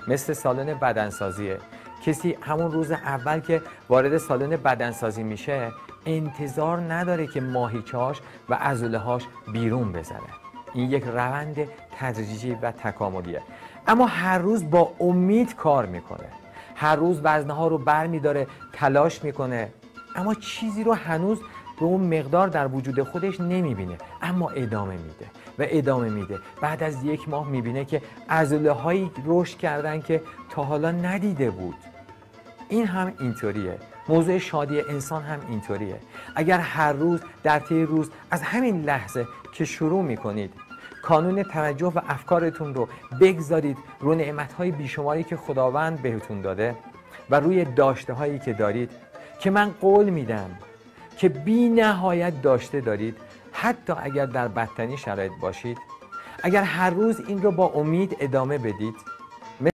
مثل سالن بدنسازیه. کسی همون روز اول که وارد سالن بدنسازی میشه انتظار نداره که ماهیچه‌هاش و عضله‌هاش بیرون بزنه. این یک روند تدریجی و تکاملیه. اما هر روز با امید کار میکنه، هر روز وزنه‌ها رو برمی‌داره، تلاش میکنه، اما چیزی رو هنوز به اون مقدار در وجود خودش نمیبینه، اما ادامه میده و ادامه میده. بعد از 1 ماه میبینه که عضله‌هایی رشد کردن که تا حالا ندیده بود. این هم اینطوریه. موضوع شادی انسان هم اینطوریه. اگر هر روز در طی روز از همین لحظه که شروع میکنید کانون توجه و افکارتون رو بگذارید رو نعمت‌های بیشماری که خداوند بهتون داده و روی داشته هایی که دارید، که من قول میدم که بی نهایت داشته دارید، حتی اگر در بدترین شرایط باشید، اگر هر روز این رو با امید ادامه بدید،